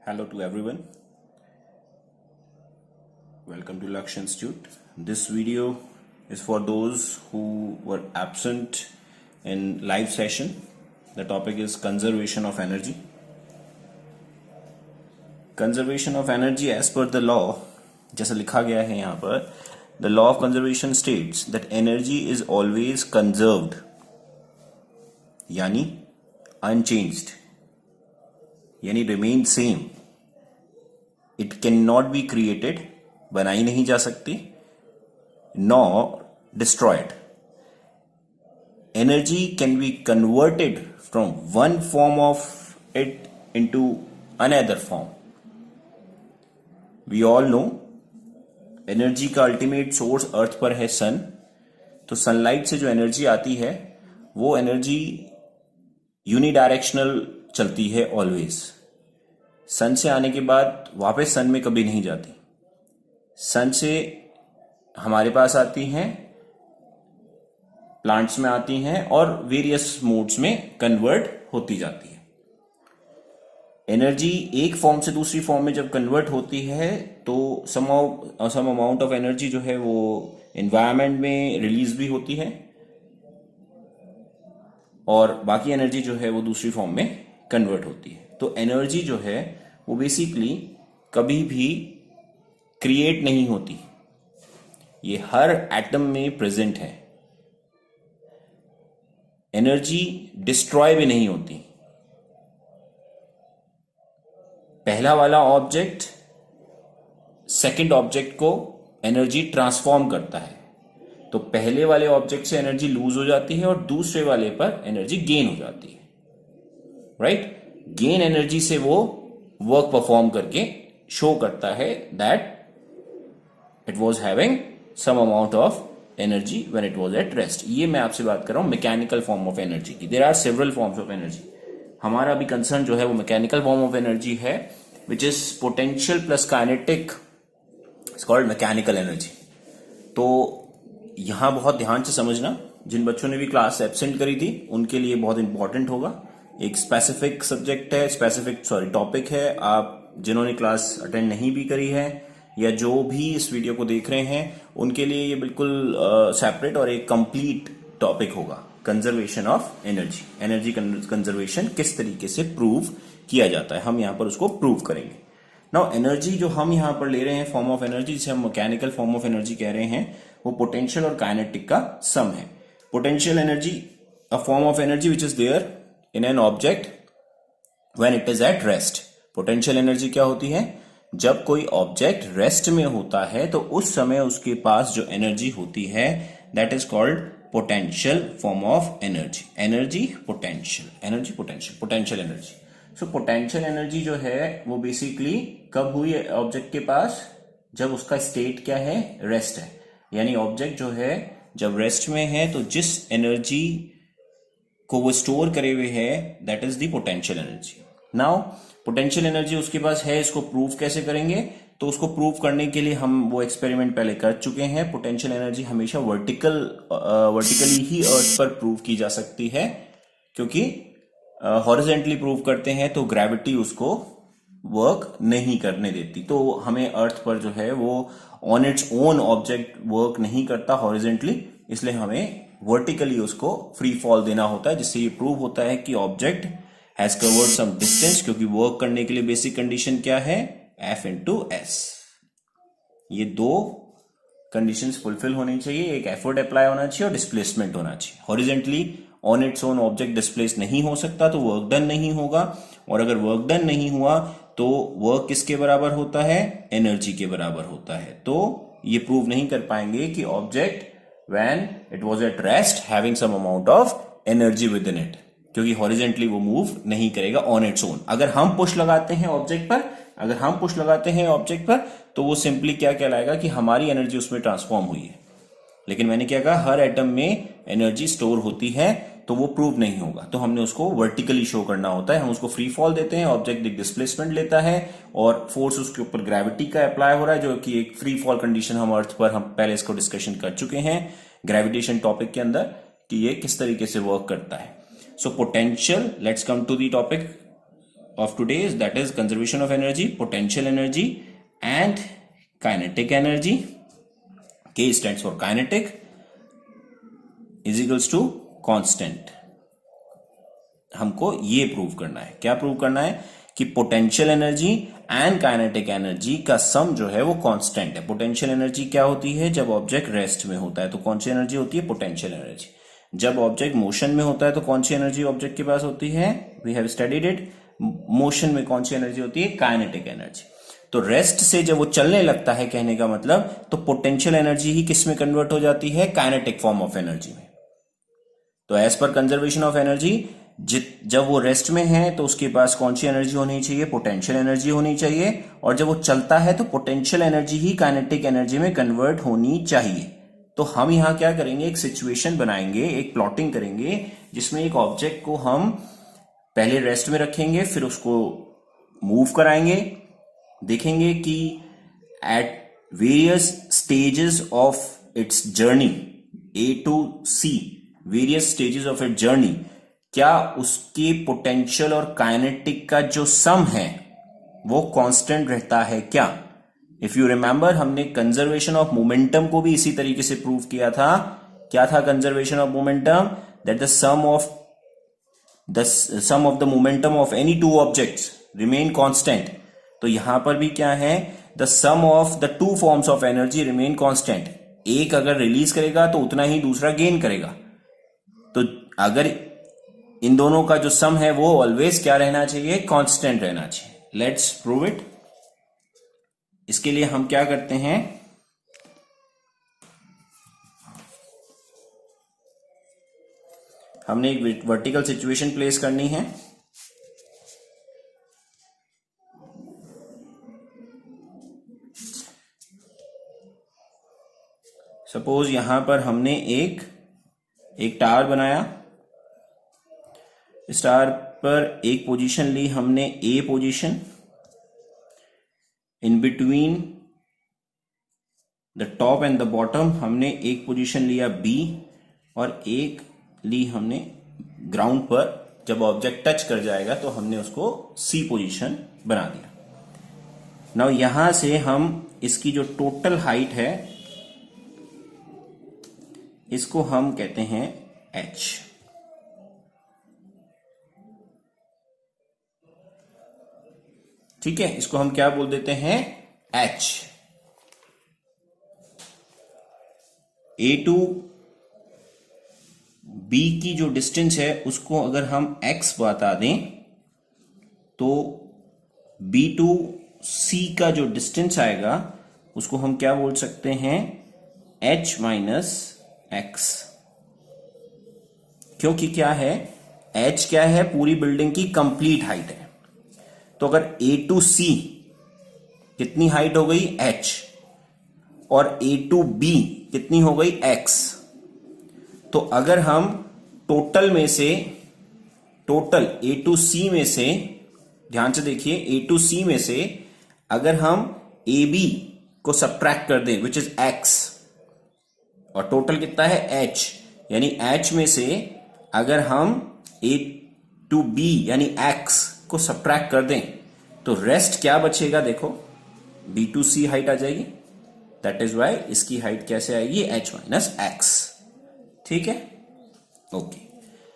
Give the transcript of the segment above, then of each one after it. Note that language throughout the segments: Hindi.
Hello to everyone. Welcome to Laksh Institute. This video is for those who were absent in live session. The topic is conservation of energy. Conservation of energy as per the law, जैसा लिखा गया है यहाँ पर, the law of conservation states that energy is always conserved, यानी unchanged, यानी remain same. It cannot be created, बनाई नहीं जा सकती, nor destroyed. Energy can be converted from one form of it into another form. We all know energy का अल्टीमेट सोर्स अर्थ पर है सन. तो सनलाइट से जो एनर्जी आती है वो एनर्जी यूनिडायरेक्शनल चलती है ऑलवेज. सन से आने के बाद वापस सन में कभी नहीं जाती. सन से हमारे पास आती हैं, प्लांट्स में आती हैं और वेरियस मोड्स में कन्वर्ट होती जाती है. एनर्जी एक फॉर्म से दूसरी फॉर्म में जब कन्वर्ट होती है तो सम अमाउंट ऑफ एनर्जी जो है वो एनवायरनमेंट में रिलीज भी होती है और बाकी एनर्जी जो है वो दूसरी फॉर्म में कन्वर्ट होती है. तो एनर्जी जो है वो बेसिकली कभी भी क्रिएट नहीं होती, ये हर एटम में प्रेजेंट है. एनर्जी डिस्ट्रॉय भी नहीं होती. पहला वाला ऑब्जेक्ट सेकंड ऑब्जेक्ट को एनर्जी ट्रांसफॉर्म करता है, तो पहले वाले ऑब्जेक्ट से एनर्जी लूज हो जाती है और दूसरे वाले पर एनर्जी गेन हो जाती है. राइट? गेन एनर्जी से वो वर्क परफॉर्म करके शो करता है that it was having some amount of energy when it was at rest. ये मैं आपसे बात कर रहा हूं मैकेनिकल फॉर्म ऑफ एनर्जी की. There are several forms of energy. हमारा अभी कंसर्न जो है वो मैकेनिकल फॉर्म ऑफ एनर्जी है, which is potential plus kinetic, it's called mechanical energy. तो यहां बहुत ध्यान से समझना, जिन बच्चों ने भी क्लास एब्सेंट करी थी उनके लिए बहुत इंपॉर्टेंट होगा. एक स्पेसिफिक सब्जेक्ट है, टॉपिक है. आप जिन्होंने क्लास अटेंड नहीं भी करी है या जो भी इस वीडियो को देख रहे हैं उनके लिए ये बिल्कुल सेपरेट और एक कंप्लीट टॉपिक होगा. Conservation of energy. Energy conservation किस तरीके से प्रूव किया जाता है, हम यहां पर उसको प्रूव करेंगे. नाउ एनर्जी जो हम यहां पर ले रहे हैं फॉर्म ऑफ एनर्जी, जिसे हम मैकेनिकल फॉर्म ऑफ एनर्जी कह रहे हैं, वो पोटेंशियल और काइनेटिक का सम है. Potential energy a form of energy which is there in an object when it is at rest. Potential energy क्या होती है? जब कोई ऑब्जेक्ट रेस्ट में होता है तो उस समय उसके पास जो एनर्जी होती है that is called potential form of energy. Energy potential energy. So potential energy जो है वो बेसिकली कब हुई ऑब्जेक्ट के पास? जब उसका स्टेट क्या है? रेस्ट है. यानी ऑब्जेक्ट जो है जब रेस्ट में है तो जिस एनर्जी को वो स्टोर करे हुए है that is the potential energy. Now potential energy उसके पास है, इसको प्रूव कैसे करेंगे? तो उसको प्रूव करने के लिए हम वो एक्सपेरिमेंट पहले कर चुके हैं. पोटेंशियल एनर्जी हमेशा वर्टिकली ही अर्थ पर प्रूव की जा सकती है, क्योंकि हॉरिजेंटली प्रूव करते हैं तो ग्रेविटी उसको वर्क नहीं करने देती. तो हमें अर्थ पर जो है वो on its own object work नहीं करता हॉरिजेंटली, इसलिए हमें वर्टिकली उसको फ्री फॉल देना होता है, जिससे ये प्रूव होता है कि object has covered some distance. क्योंकि वर्क करने के लिए बेसिक कंडीशन क्या है? F into S. ये दो कंडीशंस फुलफिल होनी चाहिए. एक एफर्ट अप्लाई होना चाहिए और डिस्प्लेसमेंट होना चाहिए. Horizontally on its own object displace नहीं हो सकता, तो वर्क डन नहीं होगा. और अगर वर्क डन नहीं हुआ तो वर्क किसके बराबर होता है? एनर्जी के बराबर होता है. तो ये प्रूव नहीं कर पाएंगे कि object when it was at rest having some amount of energy within it, क्योंकि हॉरिजेंटली वो मूव नहीं करेगा ऑन इट्स ओन. अगर हम पुश लगाते हैं ऑब्जेक्ट पर तो वो सिंपली क्या कहलाएगा कि हमारी एनर्जी उसमें ट्रांसफॉर्म हुई है. लेकिन मैंने क्या कहा? हर एटम में एनर्जी स्टोर होती है, तो वो प्रूव नहीं होगा. तो हमने उसको वर्टिकली शो करना होता है. हम उसको फ्री फॉल देते हैं, ऑब्जेक्ट एक डिस्प्लेसमेंट लेता है और फोर्स उसके ऊपर ग्रेविटी का अप्लाई हो रहा है, जो कि एक फ्री फॉल कंडीशन हम अर्थ पर, हम पहले इसको डिस्कशन कर चुके हैं ग्रेविटेशन टॉपिक के अंदर, कि ये किस तरीके से वर्क करता है. So potential, let's come to the topic. of today's, that is conservation of energy, potential energy and kinetic energy. K stands for kinetic is equals to constant. हमको ये प्रूव करना है. क्या प्रूव करना है? कि potential energy and kinetic energy का सम जो है वो कांस्टेंट है. पोटेंशियल एनर्जी क्या होती है? जब ऑब्जेक्ट रेस्ट में होता है तो कौन सी एनर्जी होती है? Potential energy. जब ऑब्जेक्ट मोशन में होता है तो कौन सी एनर्जी ऑब्जेक्ट के पास होती है? We have studied it. Motion में कौन सी एनर्जी होती है? Kinetic energy. तो रेस्ट से जब वो चलने लगता है, कहने का मतलब, तो पोटेंशियल एनर्जी ही किस में कन्वर्ट हो जाती है? काइनेटिक फॉर्म ऑफ एनर्जी में. तो as per conservation of energy, जब वो रेस्ट में है तो उसके पास कौन सी एनर्जी होनी चाहिए? पोटेंशियल एनर्जी होनी चाहिए. और जब वो चलता है तो पोटेंशियल एनर्जी ही काइनेटिक एनर्जी में कन्वर्ट होनी चाहिए. तो हम यहां क्या करेंगे? एक सिचुएशन बनाएंगे, एक प्लॉटिंग करेंगे जिसमें एक ऑब्जेक्ट को हम पहले रेस्ट में रखेंगे, फिर उसको मूव कराएंगे. देखेंगे कि at various stages of its journey, A to C, various stages of its journey, क्या उसके पोटेंशियल और काइनेटिक का जो सम है वो कांस्टेंट रहता है क्या? इफ यू रिमेंबर, हमने कंजर्वेशन ऑफ मोमेंटम को भी इसी तरीके से प्रूव किया था. क्या था conservation of momentum? That the sum of the momentum of any two objects remain constant. तो यहां पर भी क्या है? The sum of the two forms of energy remain constant. एक अगर रिलीज करेगा तो उतना ही दूसरा गेन करेगा. तो अगर इन दोनों का जो सम है वो ऑलवेज क्या रहना चाहिए? कांस्टेंट रहना चाहिए. Let's prove it. इसके लिए हम क्या करते हैं? हमने एक वर्टिकल सिचुएशन प्लेस करनी है. सपोज यहां पर हमने एक टावर बनाया. इस टावर पर एक पोजीशन ली हमने, a position. In between the top and the bottom हमने एक पोजीशन लिया बी, और एक ली हमने ग्राउंड पर. जब ऑब्जेक्ट टच कर जाएगा तो हमने उसको सी पोजीशन बना दिया. नाउ यहां से हम इसकी जो टोटल हाइट है इसको हम कहते हैं h. ठीक है, इसको हम क्या बोल देते हैं? h. ए टू बी की जो डिस्टेंस है उसको अगर हम x बता दें तो बी टू सी का जो डिस्टेंस आएगा उसको हम क्या बोल सकते हैं? h minus x. क्योंकि क्या है? h क्या है? पूरी बिल्डिंग की कंप्लीट हाइट है. तो अगर a टू c कितनी हाइट हो गई? h. और a टू b कितनी हो गई? x. तो अगर हम टोटल में से, टोटल a टू c में से, ध्यान से देखिए, a टू c में से अगर हम ab को सब्ट्रैक्ट कर दें विच इज x, और टोटल कितना है? h. यानी h में से अगर हम a टू b यानी x को सब्ट्रैक्ट कर दें तो रेस्ट क्या बचेगा? देखो, b टू c हाइट आ जाएगी. दैट इज वाई इसकी हाइट कैसे आएगी? h minus x. ठीक है, ओके.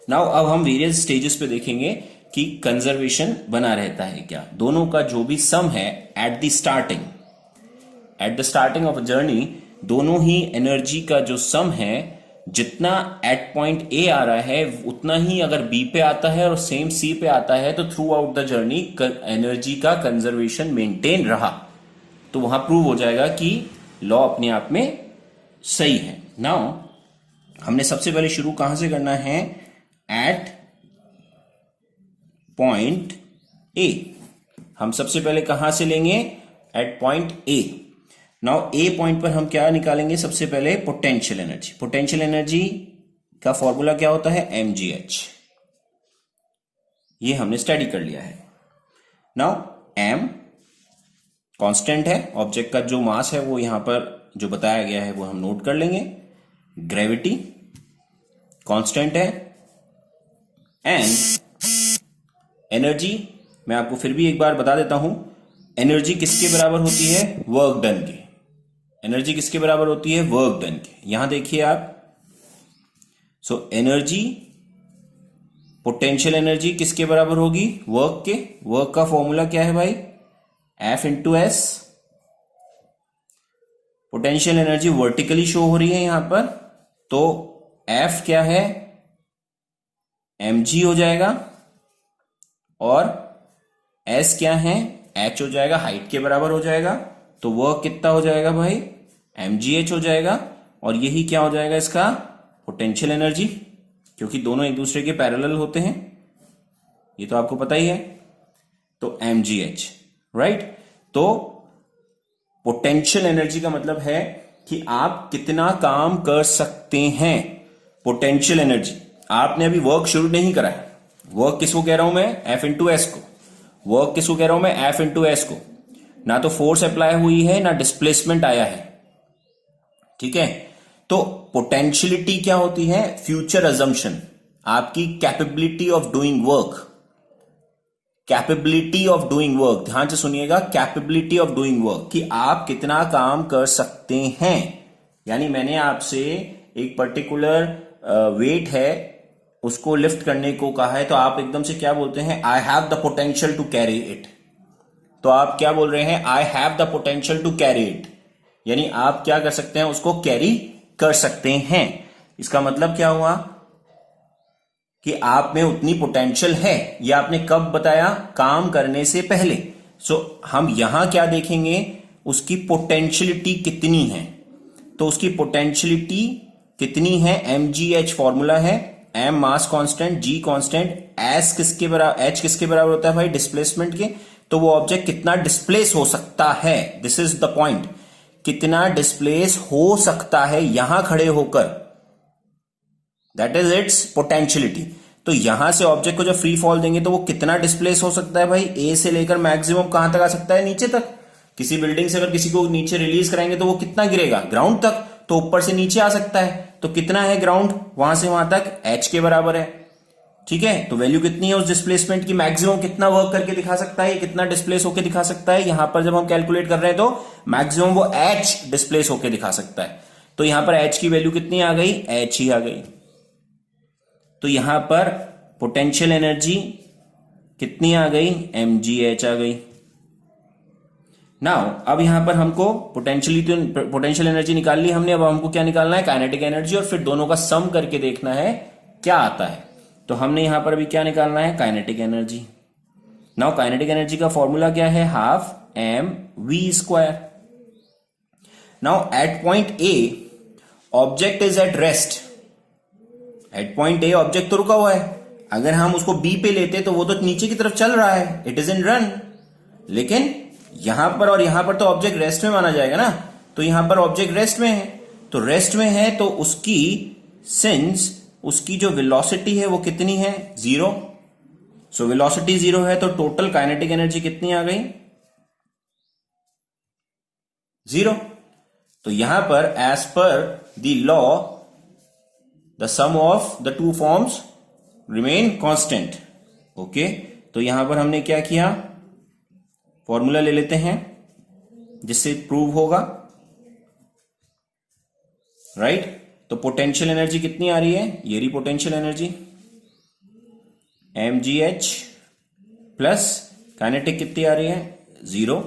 नाउ अब हम वेरियस स्टेजेस पे देखेंगे कि कंजर्वेशन बना रहता है क्या. दोनों का जो भी सम है at the starting of a journey, दोनों ही एनर्जी का जो सम है, जितना एट पॉइंट ए आ रहा है उतना ही अगर बी पे आता है और सेम सी पे आता है तो through out the journey energy का कंजर्वेशन मेंटेन रहा. तो वहां प्रूव हो जाएगा कि लॉ अपने आप में सही है. नाउ हमने सबसे पहले शुरू कहां से करना है? At point A. हम सबसे पहले कहां से लेंगे? At point A. Now A point पर हम क्या निकालेंगे? सबसे पहले पोटेंशियल एनर्जी. पोटेंशियल एनर्जी का फॉर्मूला क्या होता है? mgh. ये हमने स्टडी कर लिया है. नाउ m कांस्टेंट है. ऑब्जेक्ट का जो मास है वो यहां पर जो बताया गया है वो हम नोट कर लेंगे. ग्रेविटी कांस्टेंट है. एंड एनर्जी मैं आपको फिर भी एक बार बता देता हूं, एनर्जी किसके बराबर होती है? वर्क डन के। एनर्जी किसके बराबर होती है? वर्क डन के। यहां देखिए आप, सो एनर्जी, पोटेंशियल एनर्जी किसके बराबर होगी? वर्क के। वर्क का फॉर्मूला क्या है भाई? F into S. Potential energy vertically show हो रही है यहां पर, तो F क्या है? mg हो जाएगा, और S क्या है? h हो जाएगा, हाइट के बराबर हो जाएगा। तो वर्क कितना हो जाएगा भाई? mgh हो जाएगा, और यही क्या हो जाएगा इसका? पोटेंशियल एनर्जी, क्योंकि दोनों एक दूसरे के पैरेलल होते हैं, ये तो आपको पता ही है। तो mgh, राइट। तो पोटेंशियल एनर्जी का मतलब है कि आप कितना काम कर सकते हैं। पोटेंशियल एनर्जी, आपने अभी वर्क शुरू नहीं करा है। वर्क किसको कह रहा हूं मैं? F इंटू एस को। वर्क किसको कह रहा हूं मैं? F इंटू एस को। ना तो फोर्स अप्लाई हुई है, ना डिस्प्लेसमेंट आया है, ठीक है। तो पोटेंशियलिटी क्या होती है? फ्यूचर अजम्पशन, आपकी capability of doing work. Capability of doing work, ध्यान से सुनिएगा, कैपेबिलिटी ऑफ डूइंग वर्क, कि आप कितना काम कर सकते हैं। यानी मैंने आपसे एक पर्टिकुलर वेट है, उसको लिफ्ट करने को कहा है, तो आप एकदम से क्या बोलते हैं? I have the potential to carry it. तो आप क्या बोल रहे हैं? I have the potential to carry it, यानी आप क्या कर सकते हैं? उसको कैरी कर सकते हैं। इसका मतलब क्या हुआ? कि आप में उतनी पोटेंशियल है। ये आपने कब बताया? काम करने से पहले। सो हम यहां क्या देखेंगे? उसकी पोटेंशियलिटी कितनी है। तो उसकी पोटेंशियलिटी कितनी है? mgh फॉर्मूला है, m mass constant, g constant, s किसके बराबर, h किसके बराबर होता है भाई? डिस्प्लेसमेंट के। तो वो ऑब्जेक्ट कितना डिस्प्लेस हो सकता है, दिस इज द पॉइंट। कितना डिस्प्लेस हो सकता है यहां खड़े होकर, दैट इज इट्स पोटेंशियलिटी। तो यहां से ऑब्जेक्ट को जब फ्री फॉल देंगे तो वो कितना डिस्प्लेस हो सकता है भाई? ए से लेकर मैक्सिमम कहां तक आ सकता है? नीचे तक। किसी बिल्डिंग से अगर किसी को नीचे रिलीज कराएंगे तो वो कितना गिरेगा? ग्राउंड तक। तो ऊपर से नीचे आ सकता है, तो कितना है ग्राउंड वहां से वहां तक? h के बराबर है, ठीक है। तो वैल्यू कितनी है उस डिस्प्लेसमेंट की? मैक्सिमम कितना वर्क करके दिखा सकता है, कितना डिस्प्लेस होकर दिखा सकता है? यहां पर जब हम कैलकुलेट कर रहे हैं तो मैक्सिमम वो h डिस्प्लेस होकर दिखा सकता है। तो यहां पर h की वैल्यू कितनी आ गई? h ही आ गई। तो यहां पर पोटेंशियल एनर्जी कितनी आ गई? mgh आ गई। नाउ अब यहां पर हमको पोटेंशियल एनर्जी निकाल ली हमने। अब हमको क्या निकालना है? काइनेटिक एनर्जी, और फिर दोनों का सम करके देखना है क्या आता है। तो हमने यहां पर अभी क्या निकालना है? Kinetic energy. Now kinetic energy का फॉर्मूला क्या है? Half mv²। Now at point A object is at rest. At point A object तो रुका हुआ है। अगर हम उसको बी पे लेते तो वो तो नीचे की तरफ चल रहा है, इट इज इन रन। लेकिन यहां पर और यहां पर तो ऑब्जेक्ट रेस्ट में माना जाएगा ना। तो यहां पर ऑब्जेक्ट रेस्ट में है, तो रेस्ट में है तो उसकी सिंस उसकी जो वेलोसिटी है वो कितनी है? 0। सो वेलोसिटी 0 है तो टोटल काइनेटिक एनर्जी कितनी आ गई? 0। तो यहां पर as per the law the sum of the two forms remain constant. Okay, तो यहां पर हमने क्या किया? फॉर्मूला ले लेते हैं जिससे प्रूव होगा, राइट। तो पोटेंशियल एनर्जी कितनी आ रही है? ये रही potential energy, mgh plus kinetic कितनी आ रही है? 0।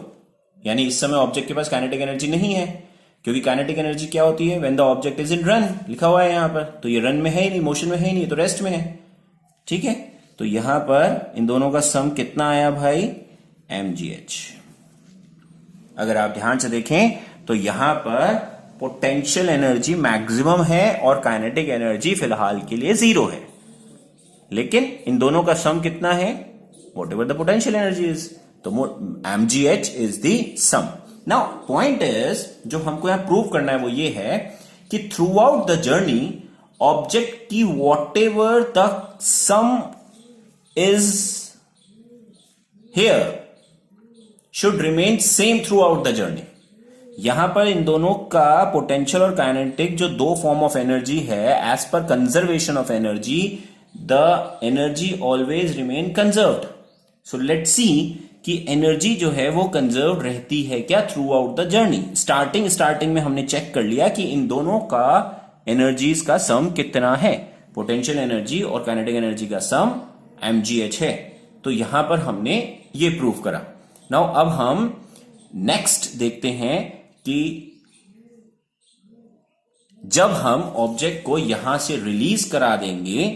यानी इस समय ऑब्जेक्ट के पास काइनेटिक एनर्जी नहीं है, क्योंकि काइनेटिक एनर्जी क्या होती है? When the object is in run, लिखा हुआ है यहां पर। तो ये रन में है ही नहीं, मोशन में है ही नहीं, तो रेस्ट में है, ठीक है। तो यहां पर इन दोनों का सम कितना आया भाई? mgh। अगर आप ध्यान से देखें तो यहां पर पोटेंशियल एनर्जी मैक्सिमम है और काइनेटिक एनर्जी फिलहाल के लिए 0 है, लेकिन इन दोनों का सम कितना है? Whatever the potential energy is, तो mgh is the sum. Now point is, जो हमको यहां प्रूव करना है वो ये है कि throughout the journey object की whatever the sum is here should remain same throughout the journey. यहां पर इन दोनों का पोटेंशियल और काइनेटिक जो दो फॉर्म ऑफ एनर्जी है, as per conservation of energy the energy always remain conserved. So let's see कि एनर्जी जो है वो कंजर्व रहती है क्या throughout the journey. Starting में हमने चेक कर लिया कि इन दोनों का एनर्जीज का सम कितना है, पोटेंशियल एनर्जी और काइनेटिक एनर्जी का सम mgh है। तो यहां पर हमने ये प्रूव करा। नाउ अब हम नेक्स्ट देखते हैं कि जब हम ऑब्जेक्ट को यहां से रिलीज करा देंगे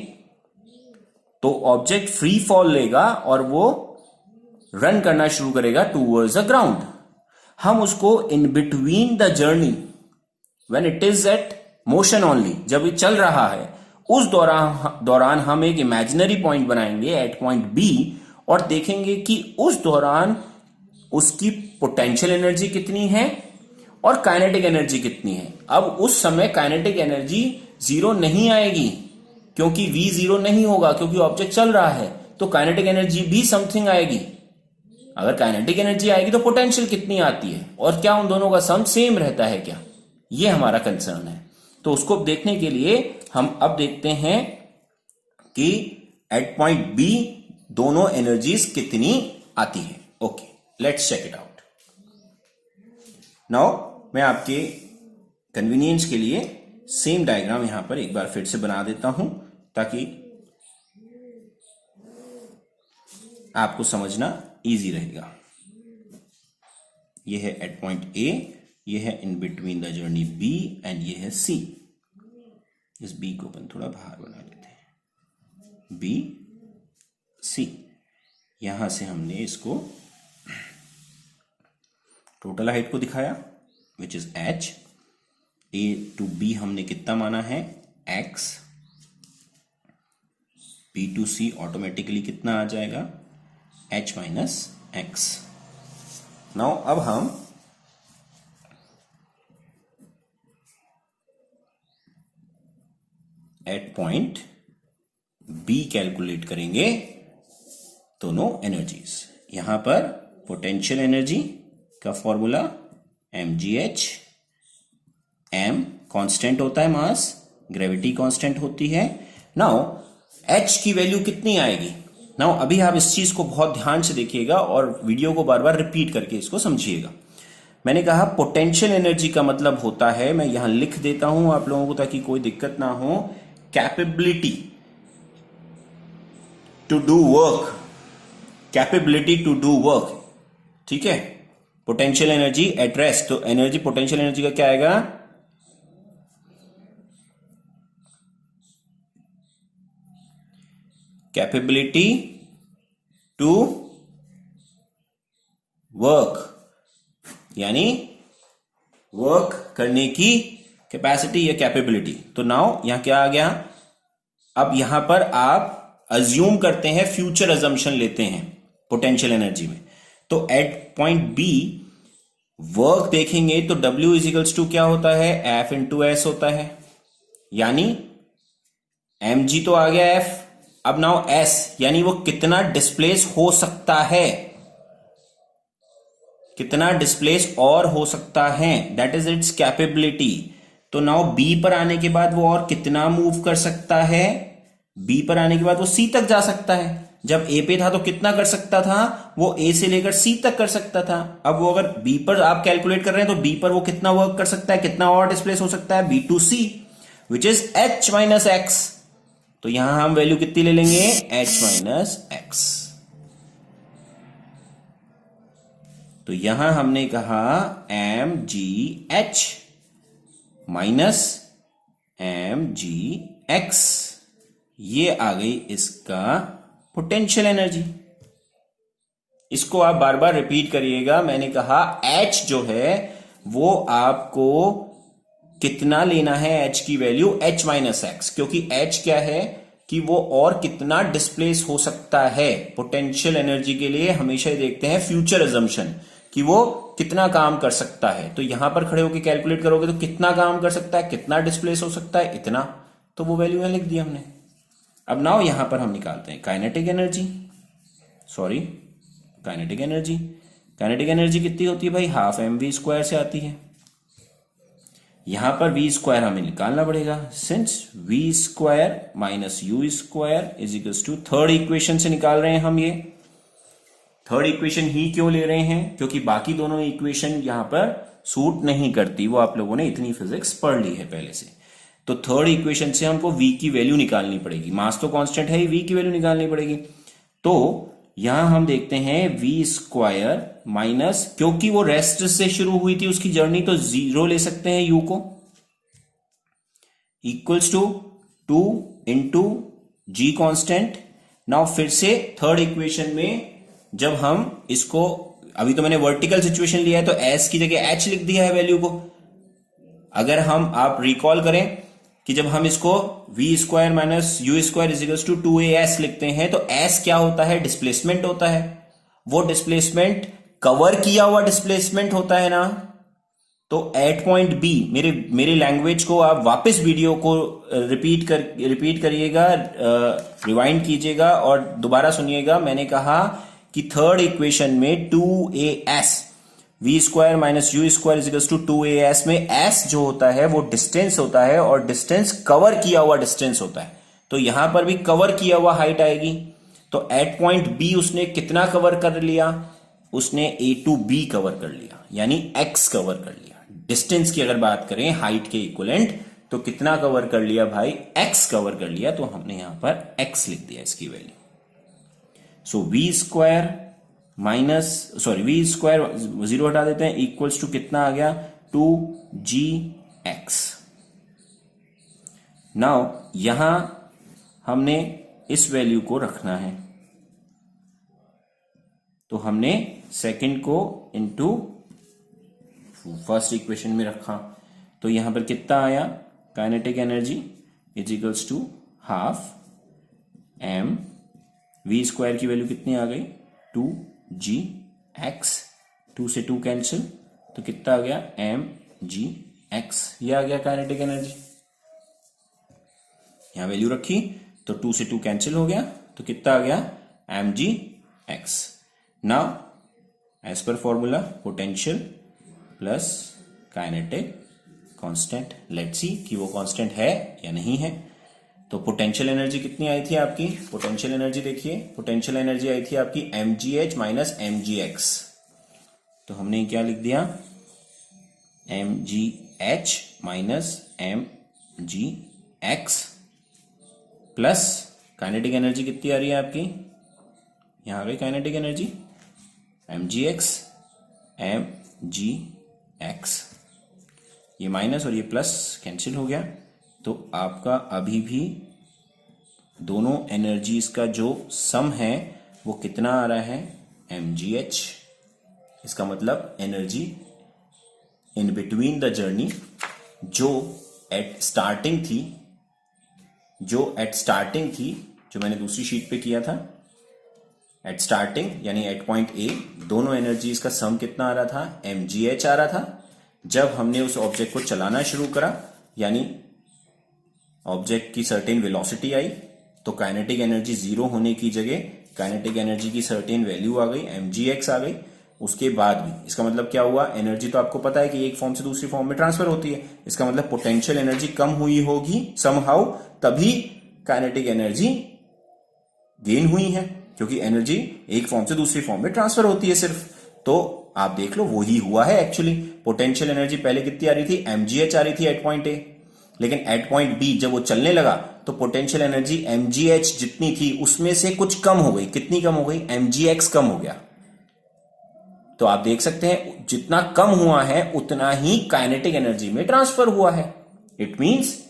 तो ऑब्जेक्ट फ्री फॉल लेगा और वो रन करना शुरू करेगा टूवर्ड्स द ग्राउंड। हम उसको in between the journey when it is at motion only, जब ये चल रहा है उस दौरान हम एक इमेजिनरी पॉइंट बनाएंगे एट पॉइंट बी और देखेंगे कि उस दौरान उसकी पोटेंशियल एनर्जी कितनी है और काइनेटिक एनर्जी कितनी है। अब उस समय काइनेटिक एनर्जी जीरो नहीं आएगी क्योंकि v जीरो नहीं होगा, क्योंकि ऑब्जेक्ट चल रहा है, तो काइनेटिक एनर्जी भी समथिंग आएगी। अगर काइनेटिक एनर्जी आएगी तो पोटेंशियल कितनी आती है और क्या उन दोनों का सम सेम रहता है क्या, ये हमारा कंसर्न है। तो उसको देखने के लिए हम अब देखते हैं कि एट पॉइंट बी दोनों एनर्जीज कितनी आती है। Okay, let's check it out. Now मैं आपके कन्वीनियंस के लिए सेम डायग्राम यहां पर एक बार फिर से बना देता हूं ताकि आपको समझना इजी रहेगा। यह है एट पॉइंट ए, यह है in between the journey B and यह है सी। इस बी को अपन थोड़ा बाहर बना लेते हैं, बी सी। यहां से हमने इसको टोटल हाइट को दिखाया which is h। A to B हमने कितना माना है x, B to C automatically कितना आ जाएगा h माइनस एक्स। नाउ अब हम एट पॉइंट बी कैलकुलेट करेंगे दोनों एनर्जीज। यहां पर पोटेंशियल एनर्जी का फॉर्मूला mgh, m कांस्टेंट होता है मास, ग्रेविटी कांस्टेंट होती है। नाउ h की वैल्यू कितनी आएगी। नाउ अभी आप इस चीज को बहुत ध्यान से देखिएगा और वीडियो को बार बार रिपीट करके इसको समझिएगा। मैंने कहा पोटेंशियल एनर्जी का मतलब होता है, मैं यहां लिख देता हूं आप लोगों को ताकि कोई दिक्कत ना हो, capability to do work, capability to do work. ठीक है, पोटेंशियल एनर्जी एट रेस्ट, तो एनर्जी पोटेंशियल एनर्जी का क्या आएगा कैपेबिलिटी टू वर्क, यानी वर्क करने की कैपेसिटी या कैपेबिलिटी। तो नाउ यहां क्या आ गया, अब यहां पर आप अज्यूम करते हैं, फ्यूचर अजम्पशन लेते हैं पोटेंशियल एनर्जी में। तो एट पॉइंट बी वर्क देखेंगे तो W इजिकल्स टू क्या होता है F इंटू एस होता है, यानी mg तो आ गया F। अब नाउ S यानी वो कितना डिस्प्लेस हो सकता है, कितना डिस्प्लेस और हो सकता है, दैट इज इट्स कैपेबिलिटी। तो नाउ B पर आने के बाद वो और कितना मूव कर सकता है, B पर आने के बाद वो C तक जा सकता है। जब A पे था तो कितना कर सकता था, वो A से लेकर C तक कर सकता था। अब वो अगर B पर आप कैलकुलेट कर रहे हैं तो B पर वो कितना वर्क कर सकता है, कितना और डिस्प्लेस हो सकता है, B to C which is H minus x. तो यहां हम वैल्यू कितनी ले लेंगे H माइनस एक्स। तो यहां हमने कहा mgh माइनस mgx, ये आ गई इसका पोटेंशियल एनर्जी। इसको आप बार बार रिपीट करिएगा। मैंने कहा h जो है वो आपको कितना लेना है, h की वैल्यू h माइनस एक्स, क्योंकि h क्या है कि वो और कितना डिस्प्लेस हो सकता है। पोटेंशियल एनर्जी के लिए हमेशा ही देखते हैं फ्यूचर अजम्पशन कि वो कितना काम कर सकता है। तो यहां पर खड़े होकर कैलकुलेट करोगे तो कितना काम कर सकता है, कितना डिस्प्लेस हो सकता है, इतना, तो वो वैल्यू यहां लिख दी हमने। अब नाउ यहां पर हम निकालते हैं kinetic energy, sorry kinetic energy. Kinetic energy कितनी होती है भाई, हाफ mv स्क्वायर से आती है। यहां पर v स्क्वायर हमें निकालना पड़ेगा, since v square minus u square is equals to, third equation से निकाल रहे हैं हम ये। थर्ड इक्वेशन ही क्यों ले रहे हैं? क्योंकि बाकी दोनों इक्वेशन यहां पर सूट नहीं करती, वो आप लोगों ने इतनी फिजिक्स पढ़ ली है पहले से। तो थर्ड इक्वेशन से हमको v की वैल्यू निकालनी पड़ेगी, मास तो कांस्टेंट है ही, v की वैल्यू निकालनी पड़ेगी। तो यहां हम देखते हैं v स्क्वायर माइनस, क्योंकि वो रेस्ट से शुरू हुई थी उसकी जर्नी, तो 0 ले सकते हैं u को, equals to 2 into g constant. Now फिर से थर्ड इक्वेशन में जब हम इसको, अभी तो मैंने वर्टिकल सिचुएशन लिया है तो s की जगह h लिख दिया है वैल्यू को। अगर हम, आप रिकॉल करें कि जब हम इसको v square minus u square equals to 2as लिखते हैं तो s क्या होता है? डिस्प्लेसमेंट होता है। वो डिस्प्लेसमेंट कवर किया हुआ डिस्प्लेसमेंट होता है ना। तो एट पॉइंट बी, मेरे लैंग्वेज को आप वापस वीडियो को रिपीट करिएगा, रिवाइंड कीजिएगा और दोबारा सुनिएगा। मैंने कहा कि थर्ड इक्वेशन में 2as v square minus u square equals to 2as में s जो होता है वो डिस्टेंस होता है और डिस्टेंस कवर किया हुआ डिस्टेंस होता है। तो यहां पर भी कवर किया हुआ हाइट आएगी। तो एट पॉइंट बी उसने कितना कवर कर लिया? उसने a टू b कवर कर लिया, यानी x कवर कर लिया। डिस्टेंस की अगर बात करें हाइट के इक्विवेलेंट, तो कितना कवर कर लिया भाई? x कवर कर लिया। तो हमने यहां पर x लिख दिया इसकी वैल्यू। सो v square minus, sorry v square 0 हटा देते हैं, इक्वल्स टू कितना आ गया? 2gx। नाउ यहां हमने इस वैल्यू को रखना है, तो हमने सेकंड को इनटू फर्स्ट इक्वेशन में रखा। तो यहां पर कितना आया? Kinetic energy is equals to half m, v square की वैल्यू कितनी आ गई? 2gx, 2 से 2 कैंसिल, तो कितना आ गया? mgx। ये आ गया काइनेटिक एनर्जी। यहां वैल्यू रखी तो 2 से 2 कैंसिल हो गया, तो कितना आ गया? mgx। Now as per formula, potential plus kinetic constant. Let's see कि वो कांस्टेंट है या नहीं है। तो पोटेंशियल एनर्जी कितनी आई थी आपकी? पोटेंशियल एनर्जी देखिए, पोटेंशियल एनर्जी आई थी आपकी mgh माइनस mgx। तो हमने क्या लिख दिया? mgh minus mgx plus kinetic energy कितनी आ रही है आपकी? यहां आ गई काइनेटिक एनर्जी mgx mgx। ये माइनस और ये प्लस कैंसिल हो गया। तो आपका अभी भी दोनों एनर्जीज का जो सम है वो कितना आ रहा है? mgh। इसका मतलब energy in between the journey जो एट स्टार्टिंग थी, जो मैंने दूसरी शीट पे किया था, एट स्टार्टिंग यानी एट पॉइंट ए, दोनों एनर्जीज का सम कितना आ रहा था? mgh आ रहा था। जब हमने उस ऑब्जेक्ट को चलाना शुरू करा, यानी ऑब्जेक्ट की सर्टेन वेलोसिटी आई, तो काइनेटिक एनर्जी 0 होने की जगह काइनेटिक एनर्जी की सर्टेन वैल्यू आ गई, mgx आ गई। उसके बाद भी इसका मतलब क्या हुआ? एनर्जी तो आपको पता है कि एक फॉर्म से दूसरी फॉर्म में ट्रांसफर होती है। इसका मतलब पोटेंशियल एनर्जी कम हुई होगी समहाउ, तभी काइनेटिक एनर्जी गेन हुई है, क्योंकि एनर्जी एक फॉर्म से दूसरी फॉर्म में ट्रांसफर होती है सिर्फ। तो आप देख लो वही हुआ है एक्चुअली। पोटेंशियल एनर्जी पहले कितनी आ रही थी? mgh आ रही थी एट पॉइंट ए, लेकिन एट पॉइंट बी जब वो चलने लगा तो पोटेंशियल एनर्जी mgh जितनी थी उसमें से कुछ कम हो गई। कितनी कम हो गई? mgx कम हो गया। तो आप देख सकते हैं जितना कम हुआ है उतना ही काइनेटिक एनर्जी में ट्रांसफर हुआ है। इट मींस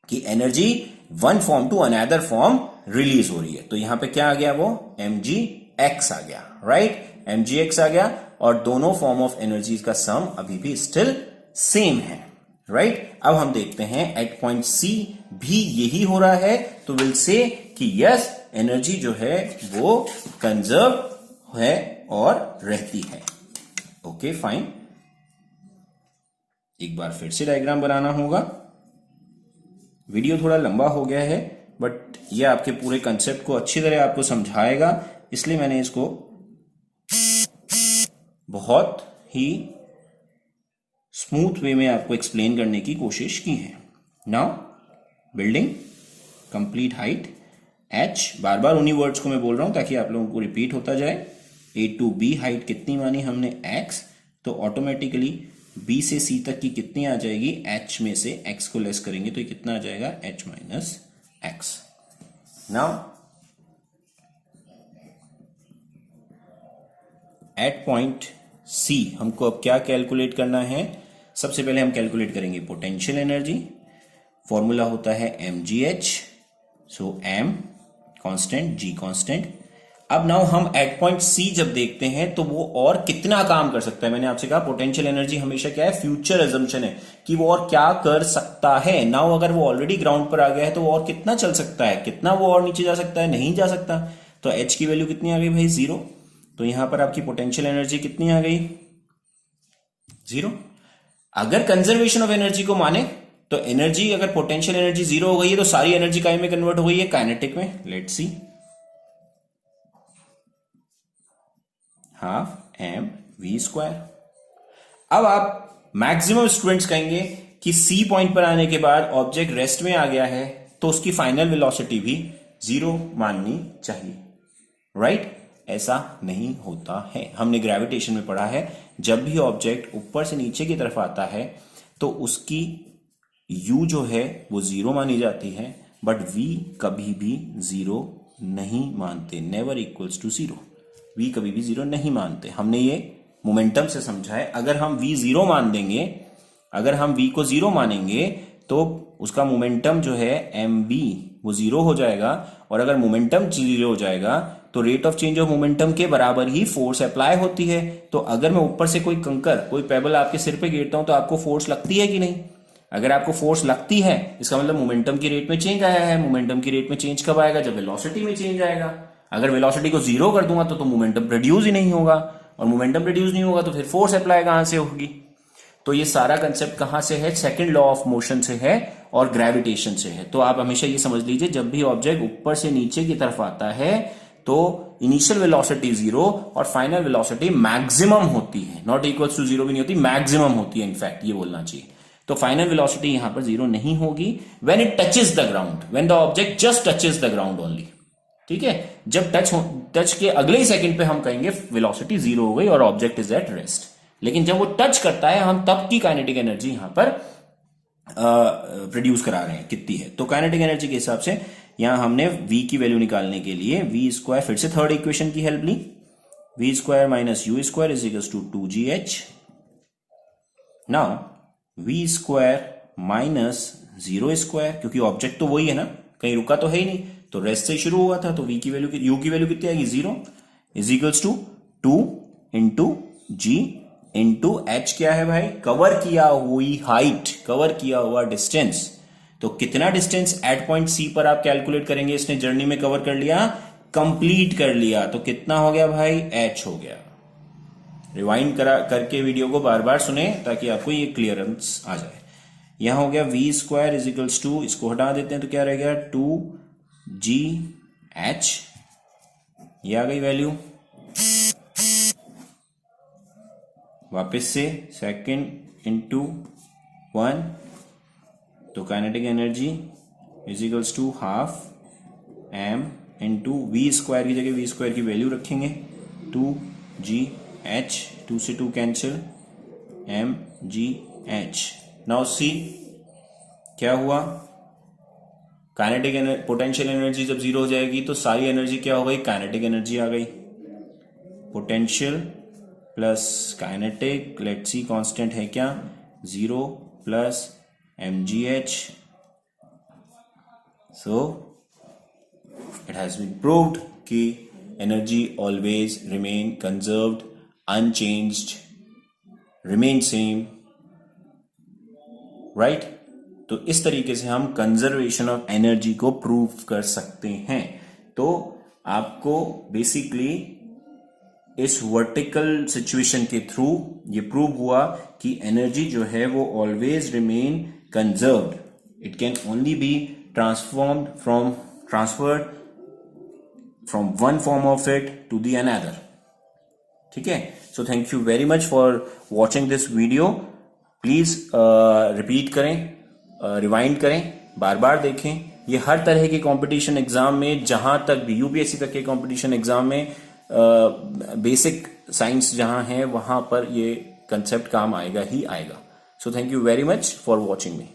कि energy one form to another form release हो रही है। तो यहां पे क्या आ गया? वो mgx आ गया, राइट? mgx आ गया और दोनों फॉर्म ऑफ एनर्जीज का सम अभी भी स्टिल सेम है, राइट? अब हम देखते हैं एट पॉइंट सी भी यही हो रहा है, तो विल से कि यस, एनर्जी जो है वो कंजर्व है और रहती है। Okay fine. एक बार फिर से डायग्राम बनाना होगा। वीडियो थोड़ा लंबा हो गया है, बट ये आपके पूरे कंसेप्ट को अच्छी तरह आपको समझाएगा, इसलिए मैंने इसको बहुत ही स्मूथ वे में आपको एक्सप्लेन करने की कोशिश की है। Now building complete height h, बार बार उन्हीं वर्ड्स को मैं बोल रहा हूं ताकि आप लोगों को रिपीट होता जाए। ए टू बी हाइट कितनी मानी हमने x, तो ऑटोमेटिकली b से c तक की कितनी आ जाएगी, h में से x को लेस करेंगे तो ये कितना आ जाएगा, h minus x. Now at point c हमको अब क्या कैलकुलेट करना है, सबसे पहले हम कैलकुलेट करेंगे पोटेंशियल एनर्जी। फॉर्मूला होता है mgh, सो m कांस्टेंट, g कांस्टेंट। अब नाउ हम एट पॉइंट सी जब देखते हैं तो वो और कितना काम कर सकता है। मैंने आपसे कहा पोटेंशियल एनर्जी हमेशा क्या है, फ्यूचर एजम्पशन है कि वो और क्या कर सकता है। नाउ अगर वो ऑलरेडी ग्राउंड पर आ गया है तो वो और कितना चल सकता है, कितना वो और नीचे जा सकता है, नहीं जा सकता। तो एच की वैल्यू कितनी आ गई भाई, 0। तो यहां पर आपकी पोटेंशियल एनर्जी कितनी आ गई, 0। अगर कंजर्वेशन ऑफ एनर्जी को माने तो एनर्जी, अगर पोटेंशियल एनर्जी 0 हो गई है तो सारी एनर्जी काय में कन्वर्ट हो गई है, काइनेटिक में। Let's see, half m v square. अब आप मैक्सिमम स्टूडेंट्स कहेंगे कि सी पॉइंट पर आने के बाद ऑब्जेक्ट रेस्ट में आ गया है तो उसकी फाइनल वेलोसिटी भी 0 माननी चाहिए, राइट? ऐसा नहीं होता है। हमने ग्रेविटेशन में पढ़ा है, जब भी ऑब्जेक्ट ऊपर से नीचे की तरफ आता है तो उसकी u जो है वो 0 मानी जाती है, बट v कभी भी 0 नहीं मानते, नेवर इक्वल्स टू 0। v कभी भी 0 नहीं मानते। हमने ये मोमेंटम से समझा है। अगर हम v 0 मान देंगे, अगर हम v को 0 मानेंगे तो उसका मोमेंटम जो है mv वो 0 हो जाएगा, और अगर मोमेंटम 0 हो जाएगा तो rate of change of momentum के बराबर ही फोर्स अप्लाई होती है। तो अगर मैं ऊपर से कोई कंकर, कोई पेबल आपके सिर पे गिरता हूं तो आपको फोर्स लगती है कि नहीं? अगर आपको फोर्स लगती है इसका मतलब मोमेंटम की रेट में चेंज आया है। मोमेंटम की रेट में चेंज कब आएगा, जब वेलोसिटी में चेंज आएगा। अगर वेलोसिटी को 0 कर दूंगा तो मोमेंटम प्रोड्यूस ही नहीं होगा, और मोमेंटम प्रोड्यूस नहीं होगा तो फिर फोर्स अप्लाई कहां से होगी? तो ये सारा कंसेप्ट कहां से है, सेकंड लॉ ऑफ मोशन से है और ग्रेविटेशन से है। तो आप हमेशा ये समझ लीजिए, जब भी ऑब्जेक्ट ऊपर से नीचे की तरफ आता है तो इनिशियल वेलोसिटी 0 और फाइनल वेलोसिटी मैक्सिमम होती है, नॉट इक्वल्स टू 0 भी नहीं होती, मैक्सिमम होती है। इनफैक्ट ये बोलना चाहिए। तो फाइनल वेलोसिटी यहां पर 0 नहीं होगी when it touches the ground, when the object just touches the ground only. ठीक है, जब टच के अगले ही सेकंड पे हम कहेंगे वेलोसिटी 0 हो गई और ऑब्जेक्ट इज एट रेस्ट। लेकिन जब वो टच करता है हम तब की काइनेटिक एनर्जी यहां पर प्रोड्यूस करा रहे हैं, कितनी है। तो काइनेटिक एनर्जी के हिसाब से यहां हमने v की वैल्यू निकालने के लिए v स्क्वायर, फिर से थर्ड इक्वेशन की हेल्प ली, v square minus u square is equals to 2gh। Now v square minus 0 square, क्योंकि ऑब्जेक्ट तो वही है ना, कहीं रुका तो है ही नहीं, तो रेस्ट से शुरू हुआ था, तो v की वैल्यू, u की वैल्यू कितनी आएगी, 0 is equals to 2 into g into h। क्या है भाई, कवर किया हुई हाइट, कवर किया हुआ डिस्टेंस। तो कितना डिस्टेंस एट पॉइंट सी पर आप कैलकुलेट करेंगे, इसने जर्नी में कवर कर लिया, कंप्लीट कर लिया, तो कितना हो गया भाई, h हो गया। रिवाइंड करके वीडियो को बार बार सुने ताकि आपको ये क्लियरेंस आ जाए। यहां हो गया v square is equals to, इसको हटा देते हैं तो क्या रह गया, 2gh। ये आ गई वैल्यू। वापस से सेकेंड इंटू 1, तो kinetic energy is equals to half m into v square की जगह v स्क्वायर की वैल्यू रखेंगे, 2gh, 2 से 2 कैंसिल, mgh। नाउ सी क्या हुआ, काइनेटिक पोटेंशियल एनर्जी जब 0 हो जाएगी तो सारी एनर्जी क्या हो गई, काइनेटिक एनर्जी आ गई। Potential plus kinetic, let's see constant है क्या, 0 plus mgh। So it has been proved कि energy always remain conserved, unchanged, remain same, right. तो इस तरीके से हम कंजर्वेशन ऑफ एनर्जी को प्रूव कर सकते हैं। तो आपको बेसिकली इस वर्टिकल सिचुएशन के थ्रू ये प्रूव हुआ कि एनर्जी जो है वो always remain conserved, it can only be transferred from one form of it to the another. ठीक है, so thank you very much for watching this video. Please repeat करें, रिवाइंड करें, बार बार देखें। ये हर तरह के कंपटीशन एग्जाम में, जहां तक भी यूपीएससी तक के कंपटीशन एग्जाम में बेसिक साइंस जहाँ है वहाँ पर ये कंसेप्ट काम आएगा ही आएगा. सो thank you very much for watching me.